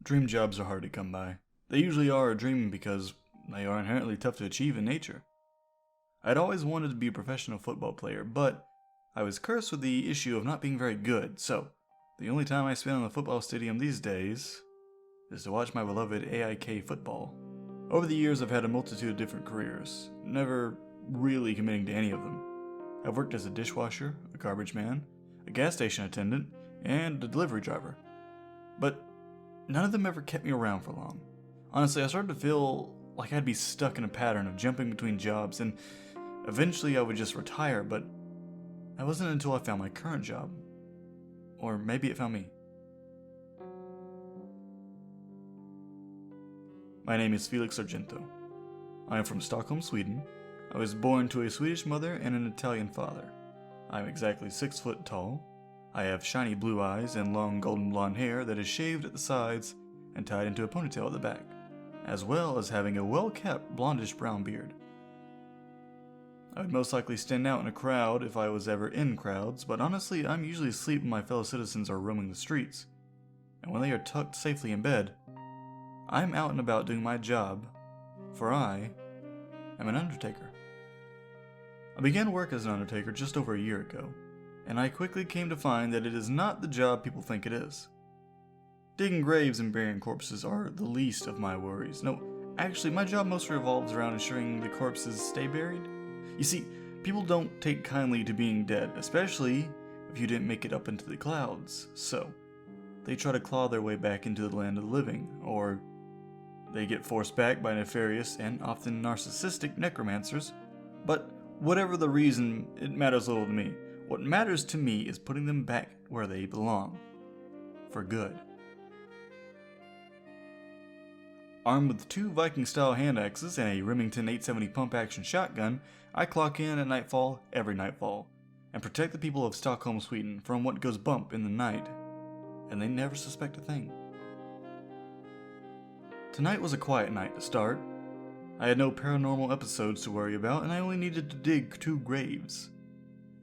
Dream jobs are hard to come by. They usually are a dream because they are inherently tough to achieve in nature. I'd always wanted to be a professional football player, but I was cursed with the issue of not being very good, so the only time I spend on the football stadium these days is to watch my beloved AIK football. Over the years, I've had a multitude of different careers, never really committing to any of them. I've worked as a dishwasher, a garbage man, a gas station attendant, and a delivery driver. But none of them ever kept me around for long. Honestly, I started to feel like I'd be stuck in a pattern of jumping between jobs, and eventually I would just retire, but that wasn't until I found my current job. Or maybe it found me. My name is Felix Argento. I am from Stockholm, Sweden. I was born to a Swedish mother and an Italian father. I am exactly 6 foot tall. I have shiny blue eyes and long golden blonde hair that is shaved at the sides and tied into a ponytail at the back, as well as having a well-kept blondish brown beard. I would most likely stand out in a crowd if I was ever in crowds, but honestly, I'm usually asleep when my fellow citizens are roaming the streets. And when they are tucked safely in bed, I'm out and about doing my job, for I am an undertaker. I began work as an undertaker just over a year ago, and I quickly came to find that it is not the job people think it is. Digging graves and burying corpses are the least of my worries. No, actually, my job mostly revolves around ensuring the corpses stay buried. You see, people don't take kindly to being dead, especially if you didn't make it up into the clouds, so they try to claw their way back into the land of the living, or they get forced back by nefarious and often narcissistic necromancers. But whatever the reason, it matters little to me. What matters to me is putting them back where they belong. For good. Armed with 2 Viking-style hand axes and a Remington 870 pump-action shotgun, I clock in at nightfall every nightfall, and protect the people of Stockholm, Sweden from what goes bump in the night. And they never suspect a thing. Tonight was a quiet night to start. I had no paranormal episodes to worry about, and I only needed to dig 2 graves.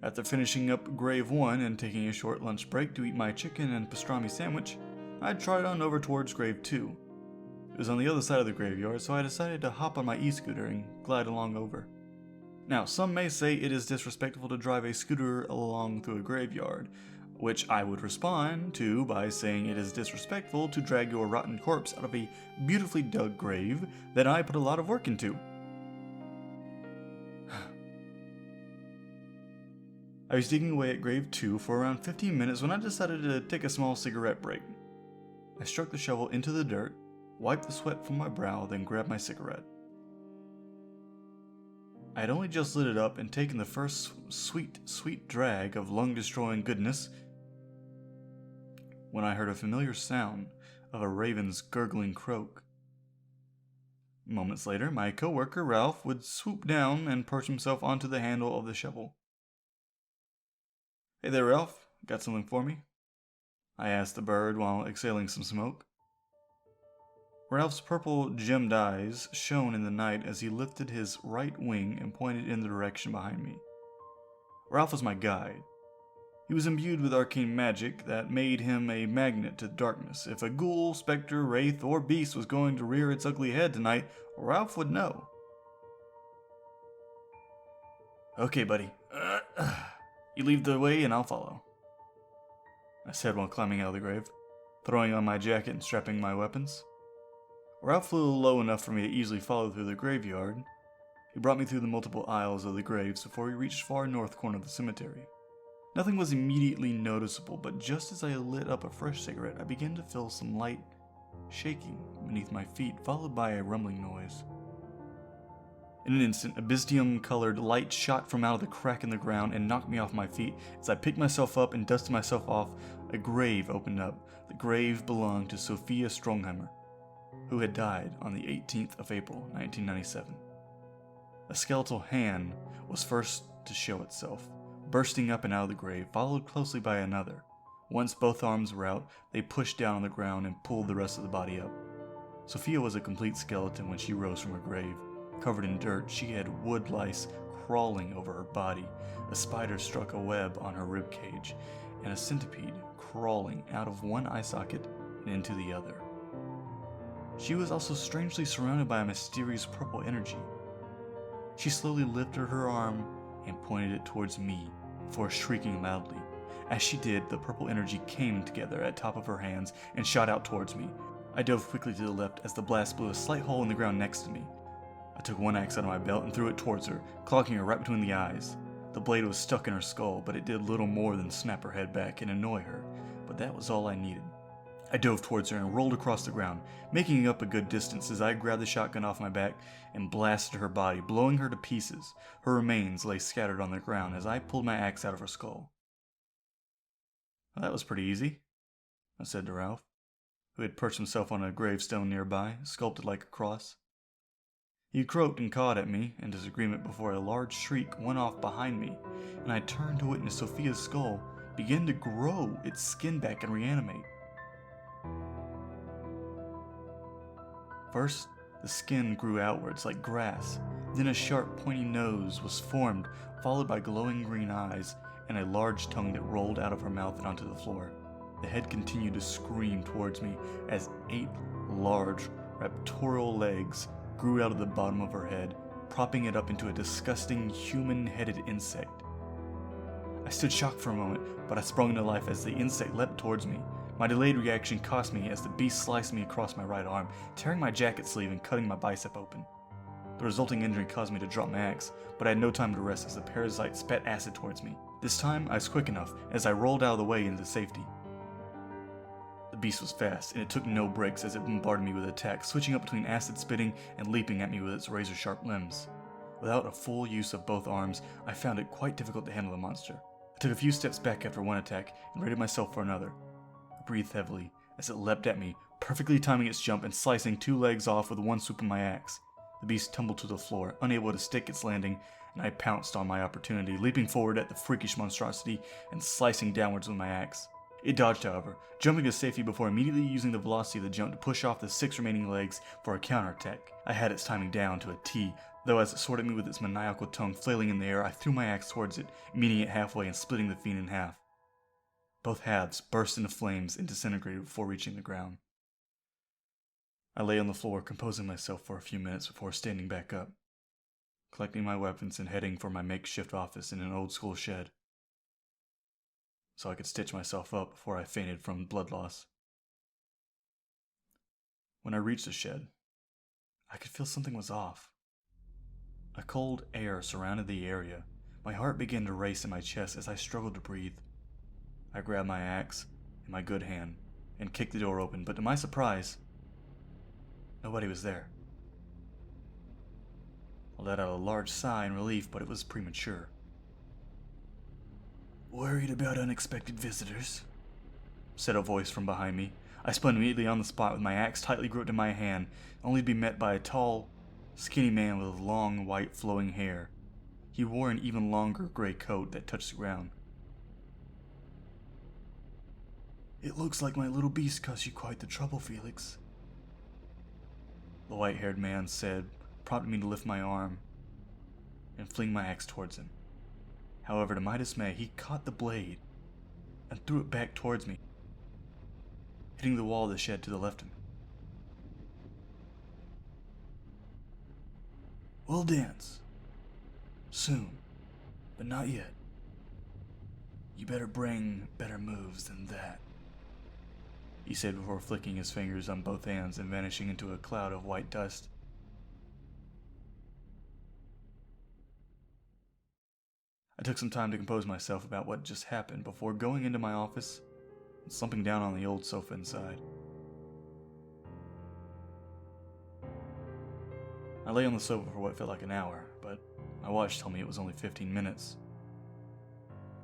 After finishing up grave 1 and taking a short lunch break to eat my chicken and pastrami sandwich, I trotted on over towards grave 2. It was on the other side of the graveyard, so I decided to hop on my e-scooter and glide along over. Now, some may say it is disrespectful to drive a scooter along through a graveyard, which I would respond to by saying it is disrespectful to drag your rotten corpse out of a beautifully dug grave that I put a lot of work into. I was digging away at grave 2 for around 15 minutes when I decided to take a small cigarette break. I struck the shovel into the dirt, wiped the sweat from my brow, then grabbed my cigarette. I had only just lit it up and taken the first sweet drag of lung-destroying goodness when I heard a familiar sound of a raven's gurgling croak. Moments later, my coworker Ralph would swoop down and perch himself onto the handle of the shovel. "Hey there, Ralph. Got something for me?" I asked the bird while exhaling some smoke. Ralph's purple gemmed eyes shone in the night as he lifted his right wing and pointed in the direction behind me. Ralph was my guide. He was imbued with arcane magic that made him a magnet to darkness. If a ghoul, specter, wraith, or beast was going to rear its ugly head tonight, Ralph would know. "Okay, buddy. You lead the way and I'll follow," I said while climbing out of the grave, throwing on my jacket and strapping my weapons. Ralph flew low enough for me to easily follow through the graveyard. He brought me through the multiple aisles of the graves before we reached far north corner of the cemetery. Nothing was immediately noticeable, but just as I lit up a fresh cigarette, I began to feel some light shaking beneath my feet, followed by a rumbling noise. In an instant, a Byzantium-colored light shot from out of the crack in the ground and knocked me off my feet. As I picked myself up and dusted myself off, a grave opened up. The grave belonged to Sophia Strongheimer, who had died on the 18th of April, 1997. A skeletal hand was first to show itself, bursting up and out of the grave, followed closely by another. Once both arms were out, they pushed down on the ground and pulled the rest of the body up. Sophia was a complete skeleton when she rose from her grave. Covered in dirt, she had wood lice crawling over her body. A spider struck a web on her rib cage, and a centipede crawling out of one eye socket and into the other. She was also strangely surrounded by a mysterious purple energy. She slowly lifted her arm and pointed it towards me before shrieking loudly. As she did, the purple energy came together at top of her hands and shot out towards me. I dove quickly to the left as the blast blew a slight hole in the ground next to me. I took one axe out of my belt and threw it towards her, clocking her right between the eyes. The blade was stuck in her skull, but it did little more than snap her head back and annoy her, but that was all I needed. I dove towards her and rolled across the ground, making up a good distance as I grabbed the shotgun off my back and blasted her body, blowing her to pieces. Her remains lay scattered on the ground as I pulled my axe out of her skull. "Well, that was pretty easy," I said to Ralph, who had perched himself on a gravestone nearby, sculpted like a cross. He croaked and cawed at me in disagreement before a large shriek went off behind me, and I turned to witness Sophia's skull begin to grow its skin back and reanimate. First, the skin grew outwards like grass, then a sharp pointy nose was formed, followed by glowing green eyes and a large tongue that rolled out of her mouth and onto the floor. The head continued to scream towards me as 8 large, raptorial legs grew out of the bottom of her head, propping it up into a disgusting, human-headed insect. I stood shocked for a moment, but I sprung into life as the insect leapt towards me. My delayed reaction cost me as the beast sliced me across my right arm, tearing my jacket sleeve and cutting my bicep open. The resulting injury caused me to drop my axe, but I had no time to rest as the parasite spat acid towards me. This time, I was quick enough as I rolled out of the way into safety. The beast was fast, and it took no breaks as it bombarded me with attacks, switching up between acid spitting and leaping at me with its razor-sharp limbs. Without a full use of both arms, I found it quite difficult to handle the monster. I took a few steps back after one attack and readied myself for another. I breathed heavily as it leapt at me, perfectly timing its jump and slicing 2 legs off with one swoop of my axe. The beast tumbled to the floor, unable to stick its landing, and I pounced on my opportunity, leaping forward at the freakish monstrosity and slicing downwards with my axe. It dodged, however, jumping to safety before immediately using the velocity of the jump to push off the 6 remaining legs for a counterattack. I had its timing down to a T, though as it soared at me with its maniacal tongue flailing in the air, I threw my axe towards it, meeting it halfway and splitting the fiend in half. Both halves burst into flames and disintegrated before reaching the ground. I lay on the floor, composing myself for a few minutes before standing back up, collecting my weapons and heading for my makeshift office in an old-school shed, so I could stitch myself up before I fainted from blood loss. When I reached the shed, I could feel something was off. A cold air surrounded the area. My heart began to race in my chest as I struggled to breathe. I grabbed my axe in my good hand and kicked the door open, but to my surprise, nobody was there. I let out a large sigh in relief, but it was premature. "Worried about unexpected visitors?" said a voice from behind me. I spun immediately on the spot with my axe tightly gripped in my hand, only to be met by a tall, skinny man with long, white, flowing hair. He wore an even longer gray coat that touched the ground. "It looks like my little beast caused you quite the trouble, Felix," the white-haired man said, prompting me to lift my arm and fling my axe towards him. However, to my dismay, he caught the blade and threw it back towards me, hitting the wall of the shed to the left of me. "We'll dance. Soon, but not yet. You better bring better moves than that," he said before flicking his fingers on both hands and vanishing into a cloud of white dust. I took some time to compose myself about what just happened before going into my office and slumping down on the old sofa inside. I lay on the sofa for what felt like an hour, but my watch told me it was only 15 minutes.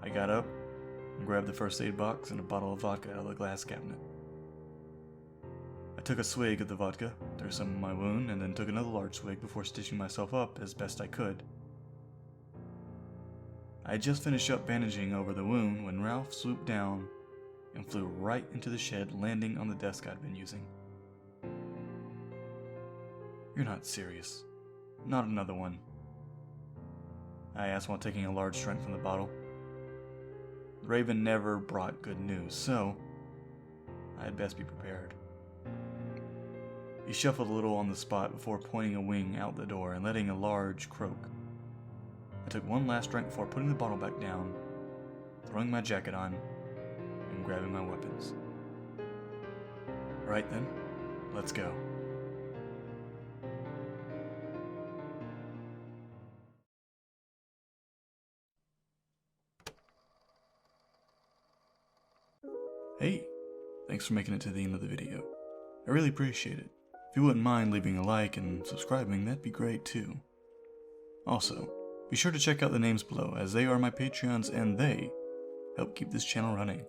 I got up and grabbed the first aid box and a bottle of vodka out of the glass cabinet. I took a swig of the vodka, threw some in my wound, and then took another large swig before stitching myself up as best I could. I had just finished up bandaging over the wound when Ralph swooped down and flew right into the shed, landing on the desk I'd been using. "You're not serious. Not another one?" I asked while taking a large drink from the bottle. Raven never brought good news, so I had best be prepared. He shuffled a little on the spot before pointing a wing out the door and letting a large croak. I took one last drink before putting the bottle back down, throwing my jacket on, and grabbing my weapons. Right then, let's go. Hey, thanks for making it to the end of the video. I really appreciate it. If you wouldn't mind leaving a like and subscribing, that'd be great too. Also, be sure to check out the names below, as they are my Patreons and they help keep this channel running.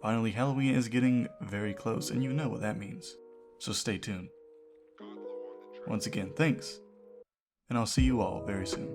Finally, Halloween is getting very close, and you know what that means, so stay tuned. Once again, thanks, and I'll see you all very soon.